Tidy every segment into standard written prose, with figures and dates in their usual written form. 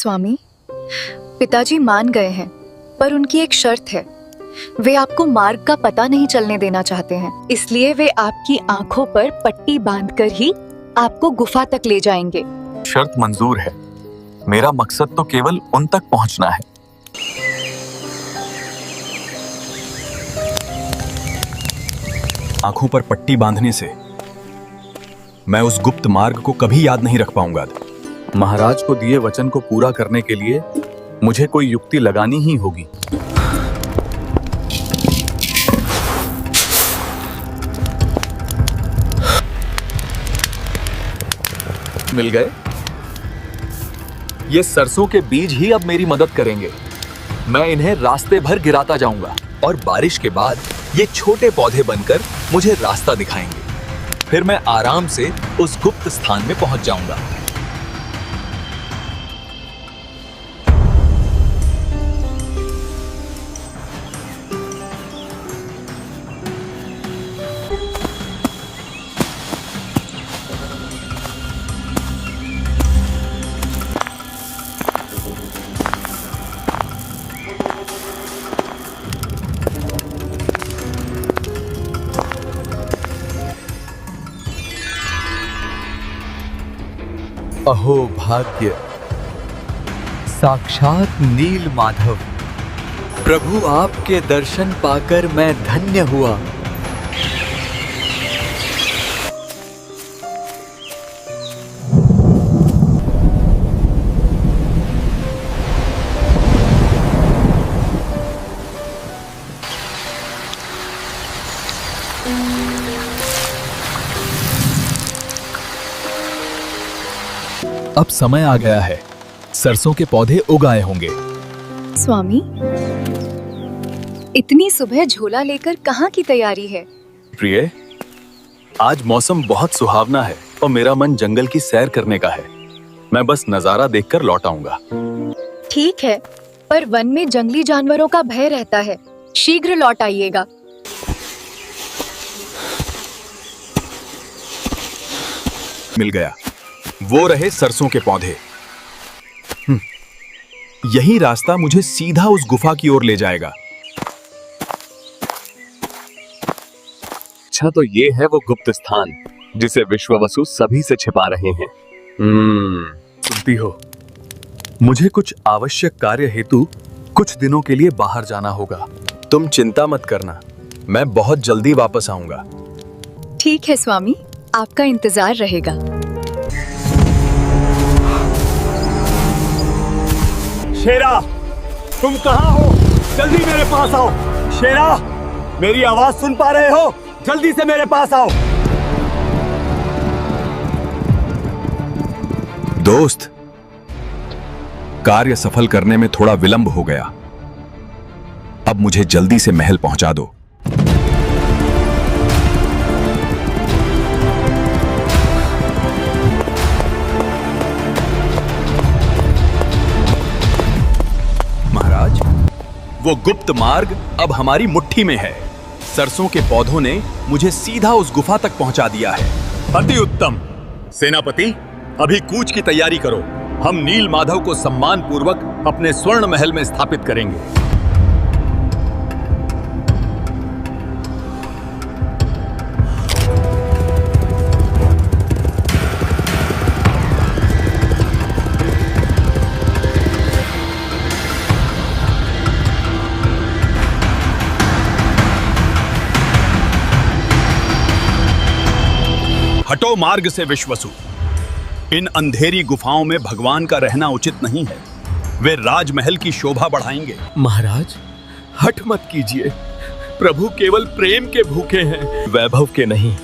स्वामी, पिताजी मान गए हैं, पर उनकी एक शर्त है। वे आपको मार्ग का पता नहीं चलने देना चाहते हैं, इसलिए वे आपकी आंखों पर पट्टी बांधकर ही आपको गुफा तक ले जाएंगे। शर्त मंजूर है। मेरा मकसद तो केवल उन तक पहुंचना है। आंखों पर पट्टी बांधने से मैं उस गुप्त मार्ग को कभी याद नहीं रख पाऊंगा। महाराज को दिए वचन को पूरा करने के लिए मुझे कोई युक्ति लगानी ही होगी। मिल गए। ये सरसों के बीज ही अब मेरी मदद करेंगे। मैं इन्हें रास्ते भर गिराता जाऊंगा और बारिश के बाद ये छोटे पौधे बनकर मुझे रास्ता दिखाएंगे। फिर मैं आराम से उस गुप्त स्थान में पहुंच जाऊंगा। अहो भाग्य, साक्षात नील माधव। प्रभु आपके दर्शन पाकर मैं धन्य हुआ। अब समय आ गया है, सरसों के पौधे उग आए होंगे। स्वामी, इतनी सुबह झोला लेकर कहाँ की तैयारी है? प्रिय, आज मौसम बहुत सुहावना है और मेरा मन जंगल की सैर करने का है। मैं बस नजारा देखकर लौट आऊंगा। ठीक है, पर वन में जंगली जानवरों का भय रहता है। शीघ्र लौट आइएगा। मिल गया। वो रहे सरसों के पौधे। यही रास्ता मुझे सीधा उस गुफा की ओर ले जाएगा। अच्छा, तो ये है वो गुप्त स्थान जिसे विश्ववसु सभी से छिपा रहे हैं। सुनती हो, मुझे कुछ आवश्यक कार्य हेतु कुछ दिनों के लिए बाहर जाना होगा। तुम चिंता मत करना, मैं बहुत जल्दी वापस आऊंगा। ठीक है स्वामी, आपका इंतजार रहेगा। शेरा, तुम कहाँ हो? जल्दी मेरे पास आओ। शेरा, मेरी आवाज सुन पा रहे हो? जल्दी से मेरे पास आओ। दोस्त, कार्य सफल करने में थोड़ा विलंब हो गया। अब मुझे जल्दी से महल पहुंचा दो। महाराज, वो गुप्त मार्ग अब हमारी मुट्ठी में है। सरसों के पौधों ने मुझे सीधा उस गुफा तक पहुंचा दिया है। अति उत्तम। सेनापति, अभी कूच की तैयारी करो। हम नील माधव को सम्मान पूर्वक अपने स्वर्ण महल में स्थापित करेंगे। हटो मार्ग से विश्वसु। इन अंधेरी गुफाओं में भगवान का रहना उचित नहीं है। वे राजमहल की शोभा बढ़ाएंगे। महाराज, हठ मत कीजिए। प्रभु केवल प्रेम के भूखे हैं, वैभव के नहीं।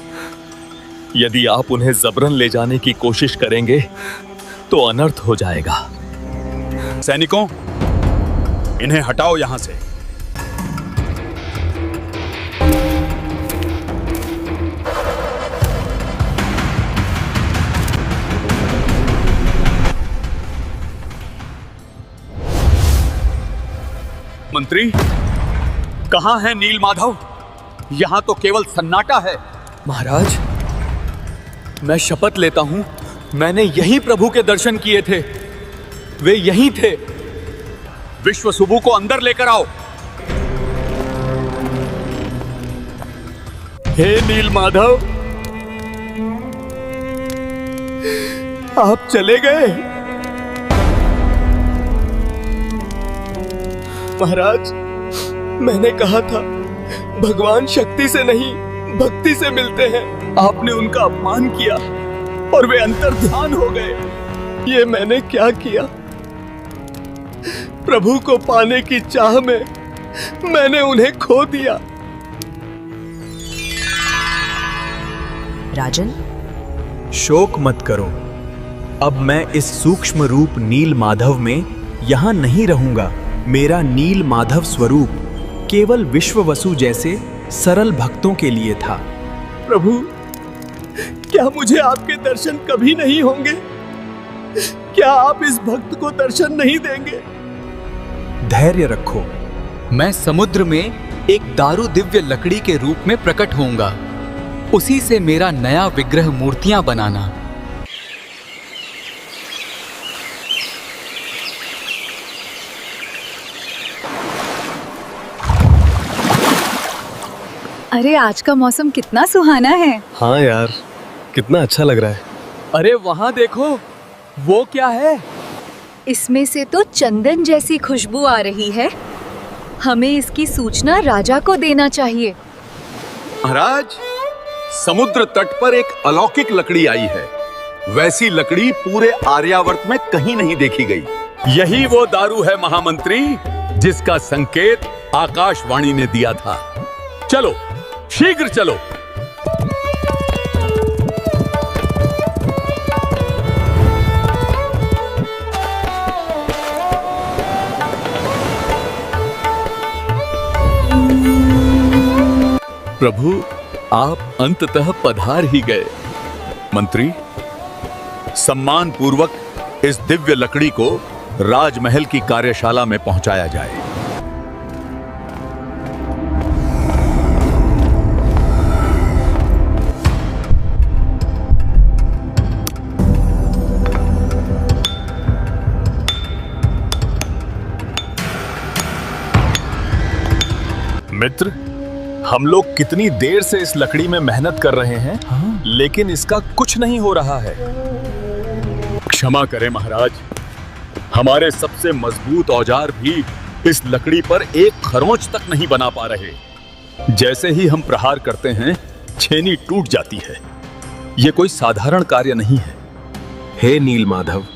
यदि आप उन्हें जबरन ले जाने की कोशिश करेंगे तो अनर्थ हो जाएगा। सैनिकों, इन्हें हटाओ यहां से। मंत्री, कहां है नील माधव? यहां तो केवल सन्नाटा है। महाराज, मैं शपथ लेता हूं, मैंने यही प्रभु के दर्शन किए थे। वे यहीं थे। विश्वसुबु को अंदर लेकर आओ। हे नील माधव, आप चले गए। महाराज, मैंने कहा था भगवान शक्ति से नहीं भक्ति से मिलते हैं। आपने उनका अपमान किया और वे अंतर्ध्यान हो गए। ये मैंने क्या किया? प्रभु को पाने की चाह में मैंने उन्हें खो दिया। राजन, शोक मत करो। अब मैं इस सूक्ष्म रूप नील माधव में यहां नहीं रहूंगा। मेरा नील माधव स्वरूप केवल विश्ववसु जैसे सरल भक्तों के लिए था। प्रभु, क्या मुझे आपके दर्शन कभी नहीं होंगे? क्या आप इस भक्त को दर्शन नहीं देंगे? धैर्य रखो। मैं समुद्र में एक दारू दिव्य लकड़ी के रूप में प्रकट होऊंगा। उसी से मेरा नया विग्रह मूर्तियां बनाना। अरे आज का मौसम कितना सुहाना है। हाँ यार, कितना अच्छा लग रहा है। अरे वहां देखो, वो क्या है? इसमें से तो चंदन जैसी खुशबू आ रही है। हमें इसकी सूचना राजा को देना चाहिए। महाराज, समुद्र तट पर एक अलौकिक लकड़ी आई है। वैसी लकड़ी पूरे आर्यावर्त में कहीं नहीं देखी गई। यही वो दारू है महामंत्री, जिसका संकेत आकाशवाणी ने दिया था। चलो, शीघ्र चलो। प्रभु, आप अंततः पधार ही गए। मंत्री, सम्मान पूर्वक इस दिव्य लकड़ी को राजमहल की कार्यशाला में पहुंचाया जाए। मित्र, हम लोग कितनी देर से इस लकड़ी में मेहनत कर रहे हैं, लेकिन इसका कुछ नहीं हो रहा है। क्षमा करें महाराज, हमारे सबसे मजबूत औजार भी इस लकड़ी पर एक खरोंच तक नहीं बना पा रहे। जैसे ही हम प्रहार करते हैं, छेनी टूट जाती है। यह कोई साधारण कार्य नहीं है। हे नील माधव,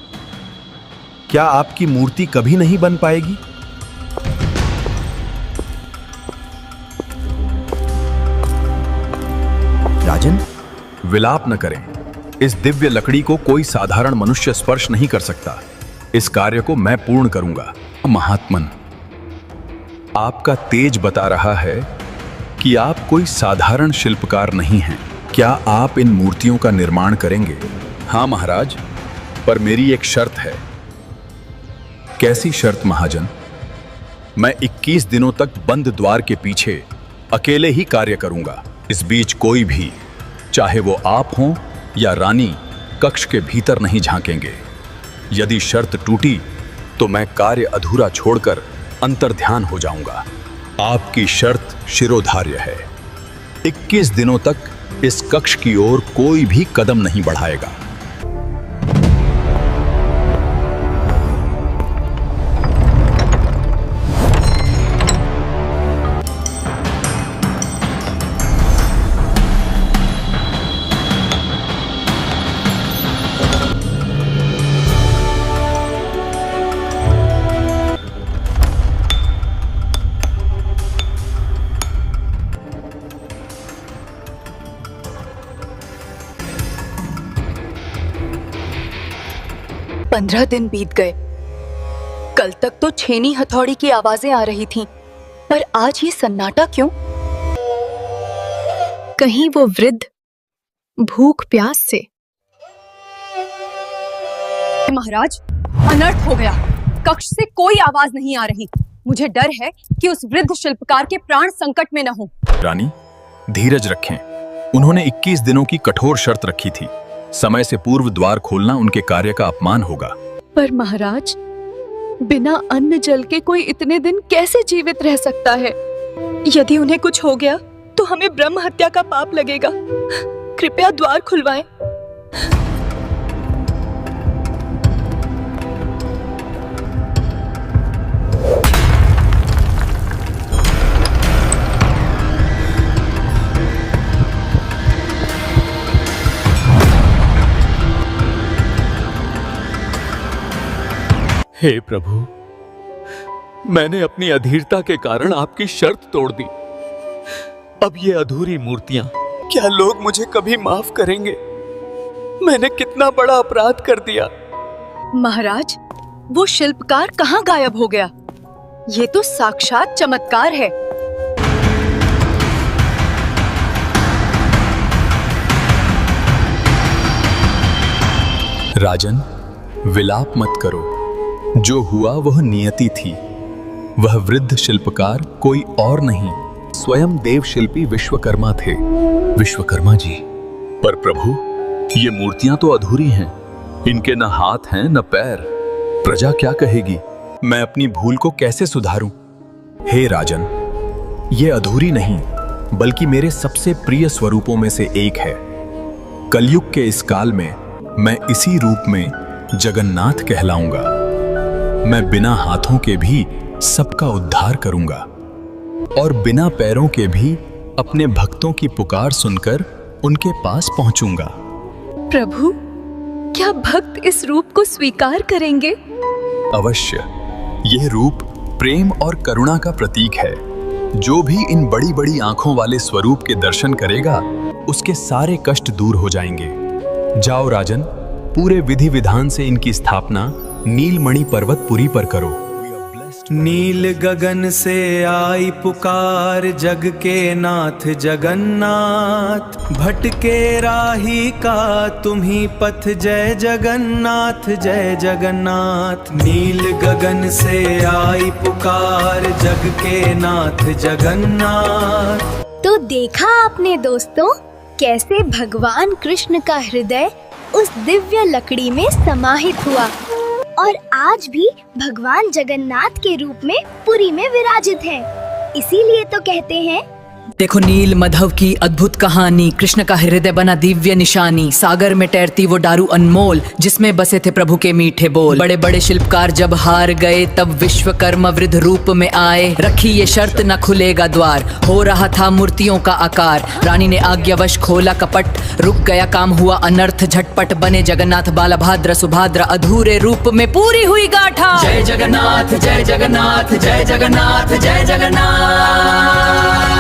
क्या आपकी मूर्ति कभी नहीं बन पाएगी? राजन, विलाप न करें। इस दिव्य लकड़ी को कोई साधारण मनुष्य स्पर्श नहीं कर सकता। इस कार्य को मैं पूर्ण करूंगा। महात्मन, आपका तेज बता रहा है कि आप कोई साधारण शिल्पकार नहीं हैं। क्या आप इन मूर्तियों का निर्माण करेंगे? हाँ महाराज, पर मेरी एक शर्त है। कैसी शर्त महाजन? मैं 21 दिनों तक बंद द्वार के पीछे अकेले ही कार्य करूंगा। इस बीच कोई भी, चाहे वो आप हों या रानी, कक्ष के भीतर नहीं झांकेंगे। यदि शर्त टूटी तो मैं कार्य अधूरा छोड़कर अंतर्ध्यान हो जाऊंगा। आपकी शर्त शिरोधार्य है। 21 दिनों तक इस कक्ष की ओर कोई भी कदम नहीं बढ़ाएगा। पंद्रह दिन बीत गए। कल तक तो छेनी हथौड़ी की आवाजें आ रही थीं, पर आज ये सन्नाटा क्यों? कहीं वो वृद्ध भूख प्यास से। महाराज, अनर्थ हो गया। कक्ष से कोई आवाज नहीं आ रही। मुझे डर है कि उस वृद्ध शिल्पकार के प्राण संकट में न हो। रानी, धीरज रखें। उन्होंने 21 दिनों की कठोर शर्त रखी थी। समय से पूर्व द्वार खोलना उनके कार्य का अपमान होगा। पर महाराज, बिना अन्न जल के कोई इतने दिन कैसे जीवित रह सकता है? यदि उन्हें कुछ हो गया तो हमें ब्रह्म हत्या का पाप लगेगा। कृपया द्वार खुलवाएं। हे प्रभु, मैंने अपनी अधीरता के कारण आपकी शर्त तोड़ दी। अब ये अधूरी मूर्तियां, क्या लोग मुझे कभी माफ करेंगे? मैंने कितना बड़ा अपराध कर दिया। महाराज, वो शिल्पकार कहाँ गायब हो गया? ये तो साक्षात चमत्कार है। राजन, विलाप मत करो। जो हुआ वह नियति थी। वह वृद्ध शिल्पकार कोई और नहीं, स्वयं देव शिल्पी विश्वकर्मा थे। विश्वकर्मा जी। पर प्रभु, ये मूर्तियां तो अधूरी हैं। इनके न हाथ हैं न पैर। प्रजा क्या कहेगी? मैं अपनी भूल को कैसे सुधारूं? हे राजन, ये अधूरी नहीं बल्कि मेरे सबसे प्रिय स्वरूपों में से एक है। कलयुग के इस काल में मैं इसी रूप में जगन्नाथ कहलाऊंगा। मैं बिना हाथों के भी सबका उद्धार करूंगा और बिना पैरों के भी अपने भक्तों की पुकार सुनकर उनके पास पहुंचूंगा। प्रभु, क्या भक्त इस रूप को स्वीकार करेंगे? अवश्य। यह रूप प्रेम और करुणा का प्रतीक है। जो भी इन बड़ी बड़ी आंखों वाले स्वरूप के दर्शन करेगा, उसके सारे कष्ट दूर हो जाएंगे। जाओ राजन, पूरे विधि विधान से इनकी स्थापना नीलमणि पर्वतपुरी पर करो। नील गगन से आई पुकार, जग के नाथ जगन्नाथ। भटके राही का तुम्ही पथ, जय जगन्नाथ जय जगन्नाथ। नील गगन से आई पुकार, जग के नाथ जगन्नाथ। तो देखा आपने दोस्तों, कैसे भगवान कृष्ण का हृदय उस दिव्य लकड़ी में समाहित हुआ और आज भी भगवान जगन्नाथ के रूप में पुरी में विराजित है। इसीलिए तो कहते हैं, देखो नील मधव की अद्भुत कहानी, कृष्ण का हृदय बना दिव्य निशानी। सागर में तैरती वो दारू अनमोल, जिसमें बसे थे प्रभु के मीठे बोल। बड़े बड़े शिल्पकार जब हार गए, तब विश्वकर्मा वृद्ध रूप में आए। रखी ये शर्त न खुलेगा द्वार, हो रहा था मूर्तियों का आकार। रानी ने आज्ञावश खोला कपट, रुक गया काम हुआ अनर्थ झटपट। बने जगन्नाथ बालभाद्र सुभाद्र, अधूरे रूप में पूरी हुई गाथा। जय जगन्नाथ जय जगन्नाथ जय जगन्नाथ जय जगन्नाथ।